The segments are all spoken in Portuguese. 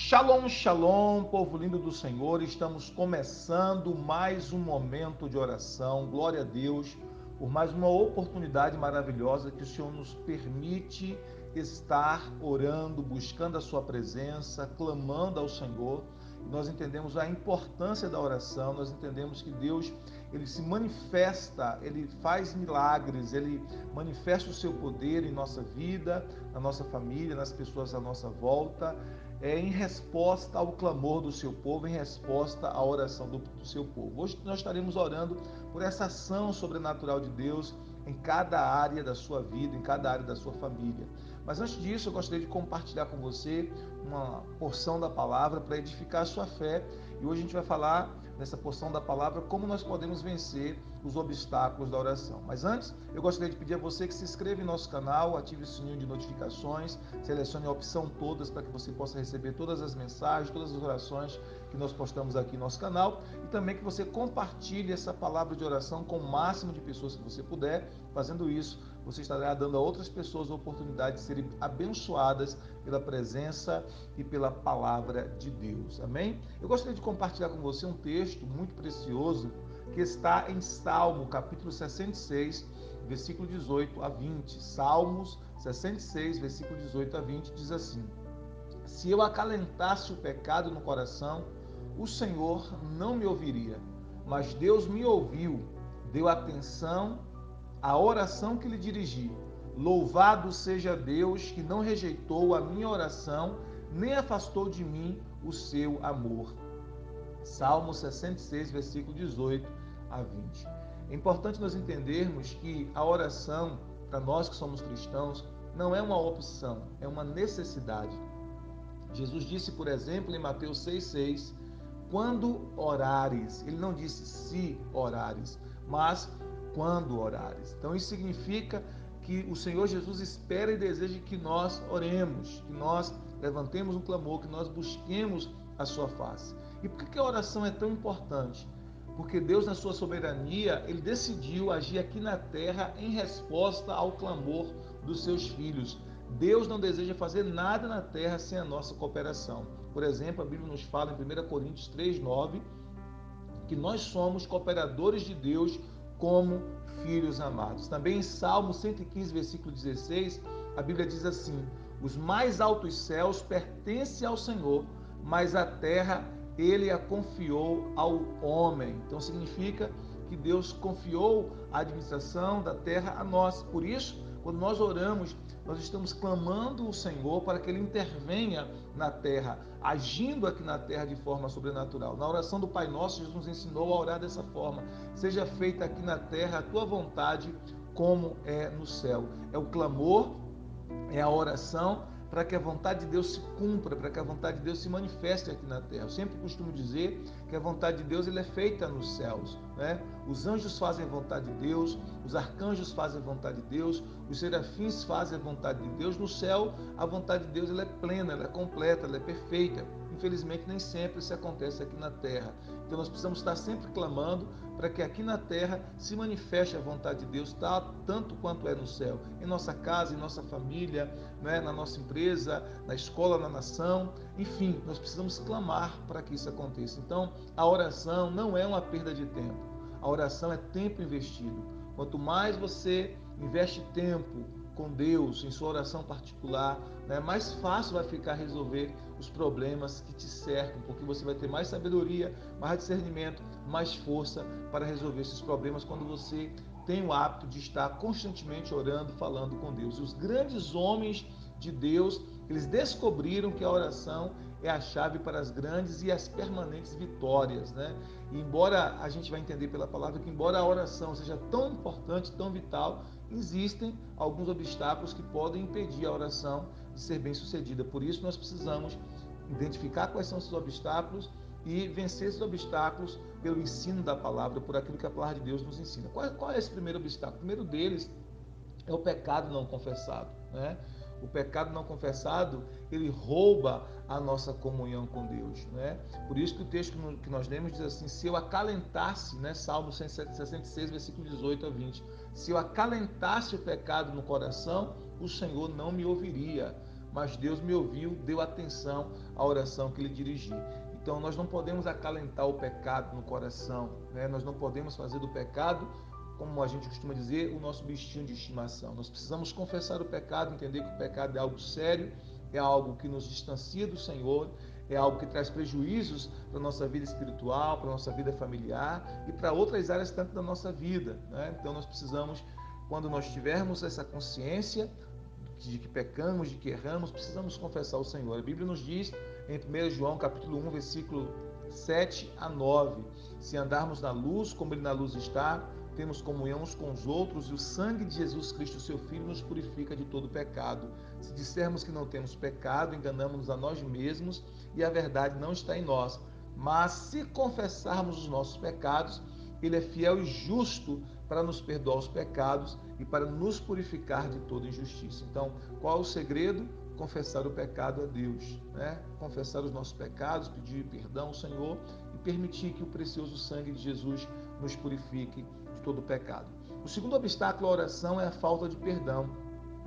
Shalom, shalom, povo lindo do Senhor, estamos começando mais um momento de oração. Glória a Deus por mais uma oportunidade maravilhosa que o Senhor nos permite estar orando, buscando a sua presença, clamando ao Senhor. Nós entendemos a importância da oração, nós entendemos que Deus, ele se manifesta, ele faz milagres, ele manifesta o seu poder em nossa vida, na nossa família, nas pessoas à nossa volta, em resposta ao clamor do seu povo, em resposta à oração do seu povo. Hoje nós estaremos orando por essa ação sobrenatural de Deus em cada área da sua vida, em cada área da sua família. Mas antes disso, eu gostaria de compartilhar com você uma porção da palavra para edificar a sua fé. E hoje a gente vai falar nessa porção da palavra como nós podemos vencer os obstáculos da oração. Mas antes, eu gostaria de pedir a você que se inscreva em nosso canal, ative o sininho de notificações, selecione a opção todas para que você possa receber todas as mensagens, todas as orações que nós postamos aqui no nosso canal e também que você compartilhe essa palavra de oração com o máximo de pessoas que você puder. Fazendo isso, você estará dando a outras pessoas a oportunidade de serem abençoadas pela presença e pela palavra de Deus. Amém? Eu gostaria de compartilhar com você um texto muito precioso que está em Salmo, capítulo 66, versículo 18 a 20. Salmos 66, versículo 18 a 20, diz assim: Se eu acalentasse o pecado no coração, o Senhor não me ouviria, mas Deus me ouviu, deu atenção à oração que lhe dirigi. Louvado seja Deus que não rejeitou a minha oração, nem afastou de mim o seu amor. Salmo 66, versículo 18 a 20. É importante nós entendermos que a oração, para nós que somos cristãos, não é uma opção, é uma necessidade. Jesus disse, por exemplo, em Mateus 6,6, quando orares, ele não disse se orares, mas quando orares. Então isso significa que o Senhor Jesus espera e deseja que nós oremos, que nós levantemos um clamor, que nós busquemos a sua face. E por que a oração é tão importante? Porque Deus, na sua soberania, ele decidiu agir aqui na terra em resposta ao clamor dos seus filhos. Deus não deseja fazer nada na terra sem a nossa cooperação. Por exemplo, a Bíblia nos fala em 1 Coríntios 3,9 que nós somos cooperadores de Deus como filhos amados. Também em Salmo 115, versículo 16, a Bíblia diz assim: os mais altos céus pertencem ao Senhor, mas a terra ele a confiou ao homem. Então significa que Deus confiou a administração da terra a nós. Por isso, quando nós oramos, nós estamos clamando o Senhor para que Ele intervenha na terra, agindo aqui na terra de forma sobrenatural. Na oração do Pai Nosso, Jesus nos ensinou a orar dessa forma: seja feita aqui na terra a tua vontade, como é no céu. É o clamor, é a oração para que a vontade de Deus se cumpra, para que a vontade de Deus se manifeste aqui na terra. Eu sempre costumo dizer que a vontade de Deus é feita nos céus, né? Os anjos fazem a vontade de Deus, os arcanjos fazem a vontade de Deus, os serafins fazem a vontade de Deus. No céu, a vontade de Deus ela é plena, ela é completa, ela é perfeita. Infelizmente, nem sempre isso acontece aqui na terra. Então, nós precisamos estar sempre clamando para que aqui na terra se manifeste a vontade de Deus, tanto quanto é no céu. Em nossa casa, em nossa família, né, na nossa empresa, na escola, na nação. Enfim, nós precisamos clamar para que isso aconteça. Então, a oração não é uma perda de tempo. A oração é tempo investido. Quanto mais você investe tempo com Deus, em sua oração particular, né, mais fácil vai ficar resolver os problemas que te cercam, porque você vai ter mais sabedoria, mais discernimento, mais força para resolver esses problemas quando você tem o hábito de estar constantemente orando, falando com Deus. E os grandes homens de Deus, eles descobriram que a oração é a chave para as grandes e as permanentes vitórias, né? E embora a gente vai entender pela palavra que embora a oração seja tão importante, tão vital, existem alguns obstáculos que podem impedir a oração de ser bem sucedida. Por isso nós precisamos identificar quais são esses obstáculos e vencer esses obstáculos pelo ensino da palavra, por aquilo que a palavra de Deus nos ensina. Qual é esse primeiro obstáculo? O primeiro deles é o pecado não confessado, né? O pecado não confessado, ele rouba a nossa comunhão com Deus, né? Por isso que o texto que nós lemos diz assim: se eu acalentasse, né? Salmo 66, versículo 18 a 20, se eu acalentasse o pecado no coração, o Senhor não me ouviria, mas Deus me ouviu, deu atenção à oração que lhe dirigi. Então nós não podemos acalentar o pecado no coração, né? Nós não podemos fazer do pecado, como a gente costuma dizer, o nosso bichinho de estimação. Nós precisamos confessar o pecado, entender que o pecado é algo sério, é algo que nos distancia do Senhor, é algo que traz prejuízos para a nossa vida espiritual, para a nossa vida familiar e para outras áreas tanto da nossa vida, né? Então nós precisamos, quando nós tivermos essa consciência de que pecamos, de que erramos, precisamos confessar ao Senhor. A Bíblia nos diz em 1 João capítulo 1, versículo 7 a 9, se andarmos na luz, como Ele na luz está, temos comunhão uns com os outros e o sangue de Jesus Cristo, seu Filho, nos purifica de todo pecado. Se dissermos que não temos pecado, enganamos-nos a nós mesmos e a verdade não está em nós. Mas se confessarmos os nossos pecados, Ele é fiel e justo para nos perdoar os pecados e para nos purificar de toda injustiça. Então, qual é o segredo? Confessar o pecado a Deus, né? Confessar os nossos pecados, pedir perdão ao Senhor e permitir que o precioso sangue de Jesus nos purifique de todo o pecado. O segundo obstáculo à oração é a falta de perdão.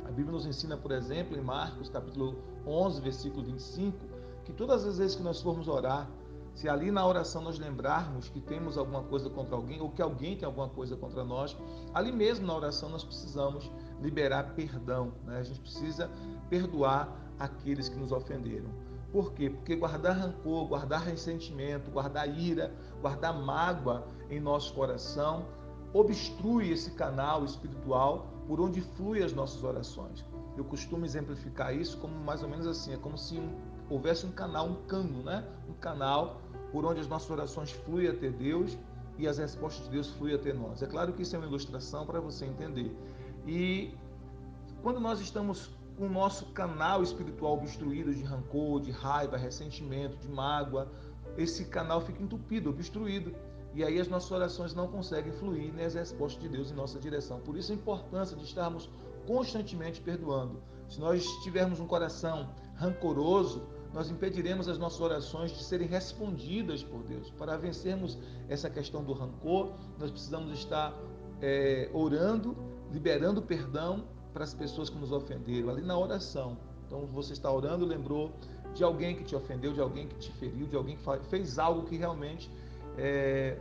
A Bíblia nos ensina, por exemplo, em Marcos, capítulo 11, versículo 25, que todas as vezes que nós formos orar, se ali na oração nós lembrarmos que temos alguma coisa contra alguém ou que alguém tem alguma coisa contra nós, ali mesmo na oração nós precisamos liberar perdão, né? A gente precisa perdoar aqueles que nos ofenderam. Por quê? Porque guardar rancor, guardar ressentimento, guardar ira, guardar mágoa em nosso coração obstrui esse canal espiritual por onde fluem as nossas orações. Eu costumo exemplificar isso como mais ou menos assim, é como se houvesse um canal, um cano, né? Um canal por onde as nossas orações fluem até Deus e as respostas de Deus fluem até nós. É claro que isso é uma ilustração para você entender. E quando nós estamos com o nosso canal espiritual obstruído de rancor, de raiva, ressentimento, de mágoa, esse canal fica entupido, obstruído. E aí as nossas orações não conseguem fluir, nem as respostas de Deus em nossa direção. Por isso a importância de estarmos constantemente perdoando. Se nós tivermos um coração rancoroso, nós impediremos as nossas orações de serem respondidas por Deus. Para vencermos essa questão do rancor, nós precisamos estar orando, liberando perdão para as pessoas que nos ofenderam, ali na oração. Então você está orando, lembrou de alguém que te ofendeu, de alguém que te feriu, de alguém que fez algo que realmente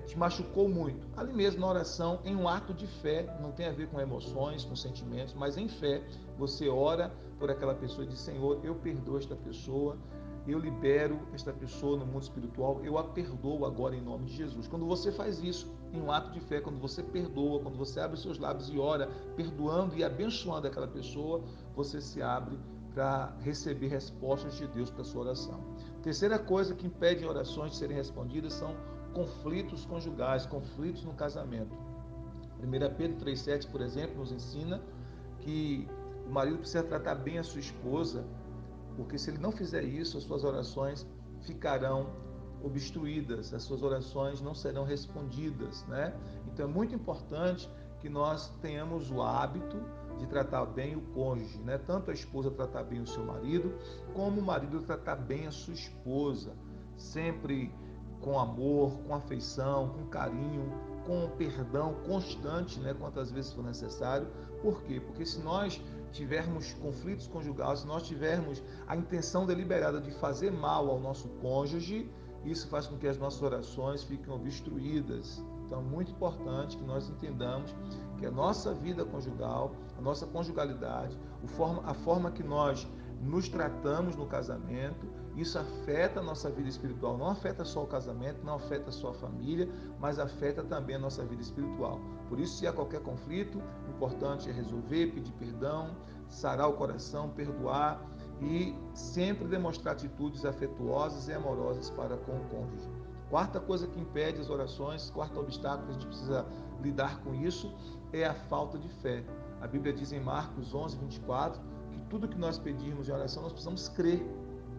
te machucou muito. Ali mesmo na oração, em um ato de fé, não tem a ver com emoções, com sentimentos, mas em fé, você ora por aquela pessoa e diz: Senhor, eu perdoo esta pessoa, eu libero esta pessoa no mundo espiritual, eu a perdoo agora em nome de Jesus. Quando você faz isso em um ato de fé, quando você perdoa, quando você abre os seus lábios e ora, perdoando e abençoando aquela pessoa, você se abre para receber respostas de Deus para a sua oração. Terceira coisa que impede orações de serem respondidas são conflitos conjugais, conflitos no casamento. 1 Pedro 3,7, por exemplo, nos ensina que o marido precisa tratar bem a sua esposa, porque se ele não fizer isso, as suas orações ficarão obstruídas, as suas orações não serão respondidas, né? Então é muito importante que nós tenhamos o hábito de tratar bem o cônjuge, né? Tanto a esposa tratar bem o seu marido, como o marido tratar bem a sua esposa, sempre com amor, com afeição, com carinho, com perdão constante, né? Quantas vezes for necessário. Por quê? Porque se nós tivermos conflitos conjugais, se nós tivermos a intenção deliberada de fazer mal ao nosso cônjuge, isso faz com que as nossas orações fiquem obstruídas. Então, é muito importante que nós entendamos que a nossa vida conjugal, a nossa conjugalidade, a forma que nós nos tratamos no casamento, isso afeta a nossa vida espiritual. Não afeta só o casamento, não afeta só a família, mas afeta também a nossa vida espiritual. Por isso, se há qualquer conflito, o importante é resolver, pedir perdão, sarar o coração, perdoar e sempre demonstrar atitudes afetuosas e amorosas para com o cônjuge. Quarta coisa que impede as orações, quarto obstáculo que a gente precisa lidar com isso, é a falta de fé. A Bíblia diz em Marcos 11, 24, que tudo que nós pedirmos em oração, nós precisamos crer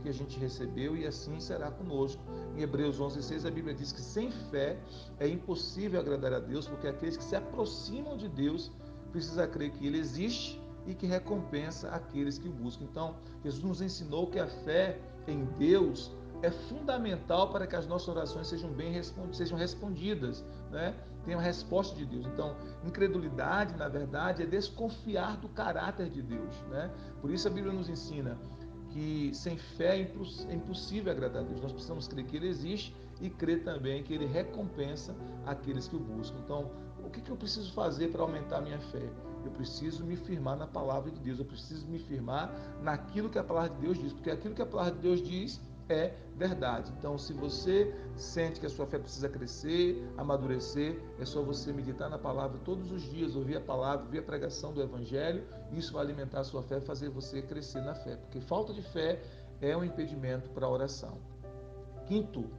que a gente recebeu e assim será conosco. Em Hebreus 11:6 a Bíblia diz que sem fé é impossível agradar a Deus, porque aqueles que se aproximam de Deus precisam crer que Ele existe e que recompensa aqueles que o buscam. Então, Jesus nos ensinou que a fé em Deus é fundamental para que as nossas orações sejam respondidas, né? Tenham a resposta de Deus. Então, incredulidade, na verdade, é desconfiar do caráter de Deus, né? Por isso a Bíblia nos ensina que sem fé é impossível agradar a Deus. Nós precisamos crer que Ele existe e crer também que Ele recompensa aqueles que o buscam. Então, o que eu preciso fazer para aumentar a minha fé? Eu preciso me firmar na palavra de Deus, eu preciso me firmar naquilo que a palavra de Deus diz, porque aquilo que a palavra de Deus diz é verdade. Então, se você sente que a sua fé precisa crescer, amadurecer, é só você meditar na palavra todos os dias, ouvir a palavra, ouvir a pregação do Evangelho. Isso vai alimentar a sua fé e fazer você crescer na fé, porque falta de fé é um impedimento para a oração. Quinto,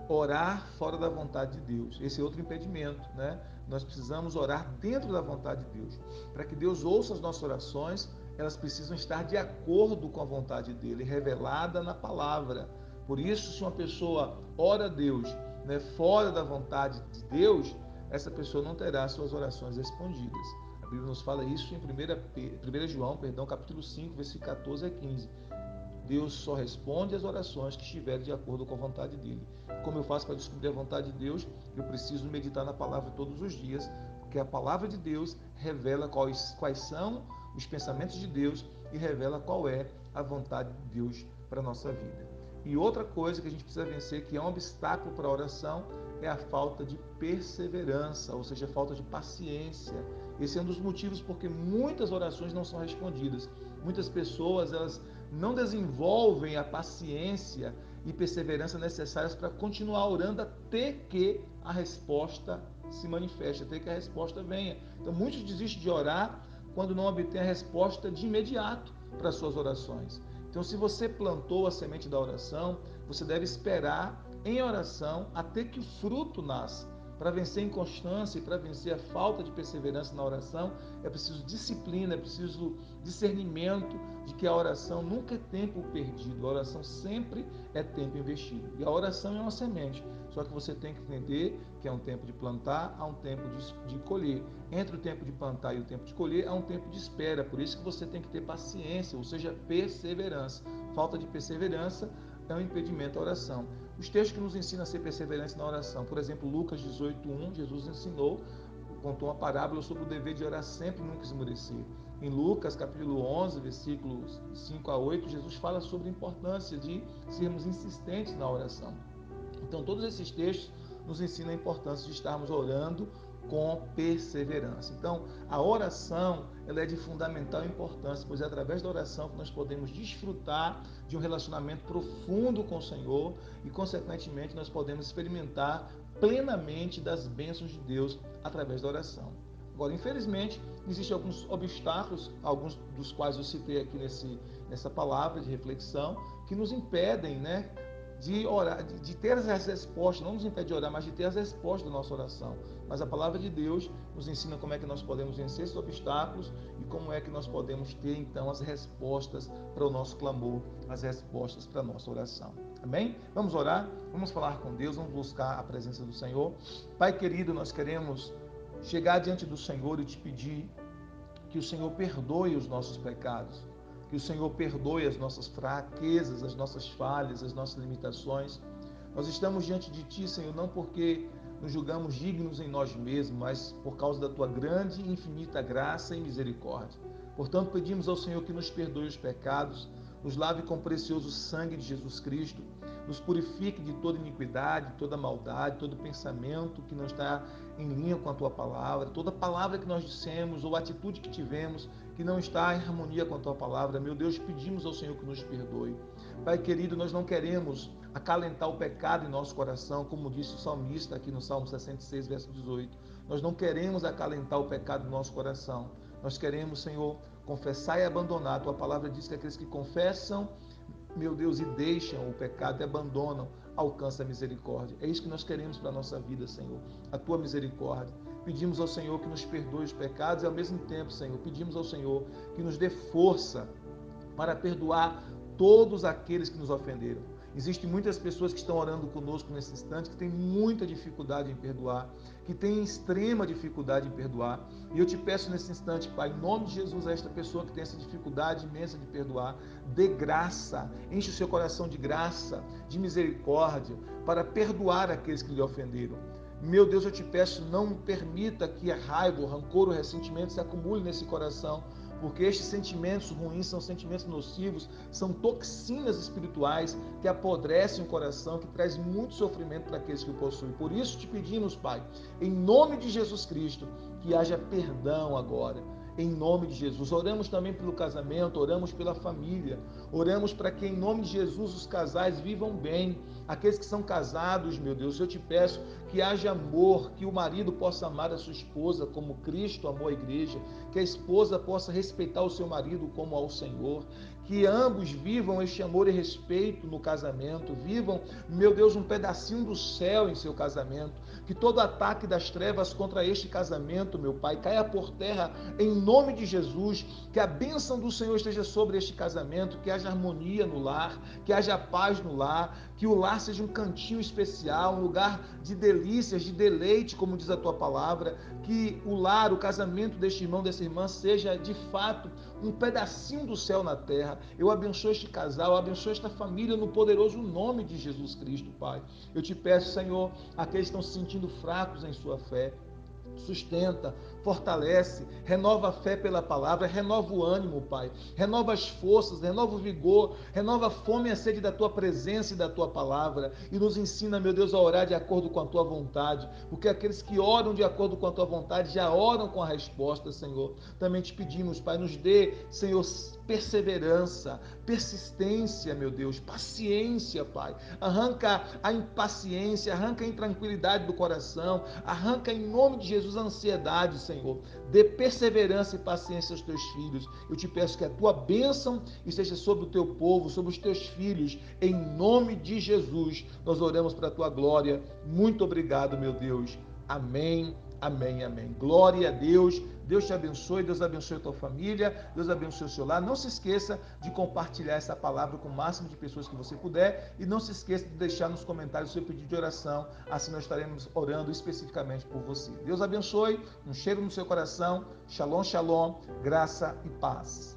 orar fora da vontade de Deus. Esse é outro impedimento, né? Nós precisamos orar dentro da vontade de Deus. Para que Deus ouça as nossas orações, elas precisam estar de acordo com a vontade dele, revelada na palavra. Por isso, se uma pessoa ora a Deus, né, fora da vontade de Deus, essa pessoa não terá suas orações respondidas. A Bíblia nos fala isso em 1 João, capítulo 5, versículo 14 a 15. Deus só responde às orações que estiverem de acordo com a vontade dele. Como eu faço para descobrir a vontade de Deus? Eu preciso meditar na palavra todos os dias, porque a palavra de Deus revela quais são os pensamentos de Deus e revela qual é a vontade de Deus para a nossa vida. E outra coisa que a gente precisa vencer, que é um obstáculo para a oração, é a falta de perseverança, ou seja, a falta de paciência. Esse é um dos motivos porque muitas orações não são respondidas. Muitas pessoas, elas não desenvolvem a paciência e perseverança necessárias para continuar orando até que a resposta se manifeste, até que a resposta venha. Então, muitos desistem de orar quando não obtêm a resposta de imediato para suas orações. Então, se você plantou a semente da oração, você deve esperar em oração até que o fruto nasça. Para vencer a inconstância e para vencer a falta de perseverança na oração, é preciso disciplina, é preciso discernimento de que a oração nunca é tempo perdido, a oração sempre é tempo investido. E a oração é uma semente, só que você tem que entender que é um tempo de plantar, há um tempo de colher. Entre o tempo de plantar e o tempo de colher, há um tempo de espera, por isso que você tem que ter paciência, ou seja, perseverança. Falta de perseverança é um impedimento à oração. Os textos que nos ensinam a ser perseverantes na oração, por exemplo, Lucas 18:1, Jesus contou uma parábola sobre o dever de orar sempre e nunca esmorecer. Em Lucas, capítulo 11, versículos 5 a 8, Jesus fala sobre a importância de sermos insistentes na oração. Então, todos esses textos nos ensinam a importância de estarmos orando com perseverança. Então, a oração, ela é de fundamental importância, pois é através da oração que nós podemos desfrutar de um relacionamento profundo com o Senhor e, consequentemente, nós podemos experimentar plenamente das bênçãos de Deus através da oração. Agora, infelizmente, existem alguns obstáculos, alguns dos quais eu citei aqui nessa palavra de reflexão, que nos impedem, né, de orar, de ter as respostas, não nos impede de orar, mas de ter as respostas da nossa oração. Mas a palavra de Deus nos ensina como é que nós podemos vencer esses obstáculos e como é que nós podemos ter, então, as respostas para o nosso clamor, as respostas para a nossa oração. Amém? Vamos orar, vamos falar com Deus, vamos buscar a presença do Senhor. Pai querido, nós queremos chegar diante do Senhor e te pedir que o Senhor perdoe os nossos pecados, que o Senhor perdoe as nossas fraquezas, as nossas falhas, as nossas limitações. Nós estamos diante de Ti, Senhor, não porque nos julgamos dignos em nós mesmos, mas por causa da Tua grande e infinita graça e misericórdia. Portanto, pedimos ao Senhor que nos perdoe os pecados, nos lave com o precioso sangue de Jesus Cristo, nos purifique de toda iniquidade, toda maldade, todo pensamento que não está em linha com a Tua palavra, toda palavra que nós dissemos ou atitude que tivemos que não está em harmonia com a Tua palavra. Meu Deus, pedimos ao Senhor que nos perdoe. Pai querido, nós não queremos acalentar o pecado em nosso coração, como disse o salmista aqui no Salmo 66, verso 18. Nós não queremos acalentar o pecado no nosso coração. Nós queremos, Senhor, confessar e abandonar. A Tua palavra diz que aqueles que confessam, meu Deus, e deixam o pecado e abandonam, alcançam a misericórdia. É isso que nós queremos para a nossa vida, Senhor, a Tua misericórdia. Pedimos ao Senhor que nos perdoe os pecados e, ao mesmo tempo, Senhor, pedimos ao Senhor que nos dê força para perdoar todos aqueles que nos ofenderam. Existem muitas pessoas que estão orando conosco nesse instante que têm muita dificuldade em perdoar, que têm extrema dificuldade em perdoar. E eu te peço nesse instante, Pai, em nome de Jesus, a esta pessoa que tem essa dificuldade imensa de perdoar, dê graça, enche o seu coração de graça, de misericórdia, para perdoar aqueles que lhe ofenderam. Meu Deus, eu te peço, não permita que a raiva, o rancor, o ressentimento se acumule nesse coração, porque estes sentimentos ruins são sentimentos nocivos, são toxinas espirituais que apodrecem o coração, que traz muito sofrimento para aqueles que o possuem. Por isso te pedimos, Pai, em nome de Jesus Cristo, que haja perdão agora. Em nome de Jesus. Oramos também pelo casamento, oramos pela família, oramos para que em nome de Jesus os casais vivam bem. Aqueles que são casados, meu Deus, eu te peço que haja amor, que o marido possa amar a sua esposa como Cristo amou a igreja, que a esposa possa respeitar o seu marido como ao Senhor, que ambos vivam este amor e respeito no casamento, vivam, meu Deus, um pedacinho do céu em seu casamento, que todo ataque das trevas contra este casamento, meu Pai, caia por terra em nome de Jesus, que a bênção do Senhor esteja sobre este casamento, que haja harmonia no lar, que haja paz no lar, que o lar seja um cantinho especial, um lugar de delícias, de deleite, como diz a tua palavra, que o lar, o casamento deste irmão, dessa irmã, seja de fato um pedacinho do céu na terra. Eu abençoo este casal, eu abençoo esta família no poderoso nome de Jesus Cristo, Pai. Eu te peço, Senhor, aqueles que estão se sentindo fracos em sua fé, sustenta, fortalece, renova a fé pela palavra, renova o ânimo, Pai, renova as forças, renova o vigor, renova a fome e a sede da Tua presença e da Tua palavra, e nos ensina, meu Deus, a orar de acordo com a Tua vontade, porque aqueles que oram de acordo com a Tua vontade já oram com a resposta, Senhor. Também te pedimos, Pai, nos dê, Senhor, perseverança, persistência, meu Deus, paciência, Pai. Arranca a impaciência, arranca a intranquilidade do coração, arranca em nome de Jesus a ansiedade, Senhor. Dê perseverança e paciência aos teus filhos. Eu te peço que a tua bênção esteja sobre o teu povo, sobre os teus filhos, em nome de Jesus. Nós oramos para a tua glória. Muito obrigado, meu Deus. Amém. Amém, amém. Glória a Deus. Deus te abençoe, Deus abençoe a tua família, Deus abençoe o seu lar. Não se esqueça de compartilhar essa palavra com o máximo de pessoas que você puder e não se esqueça de deixar nos comentários o seu pedido de oração, assim nós estaremos orando especificamente por você. Deus abençoe, um cheiro no seu coração, shalom, shalom, graça e paz.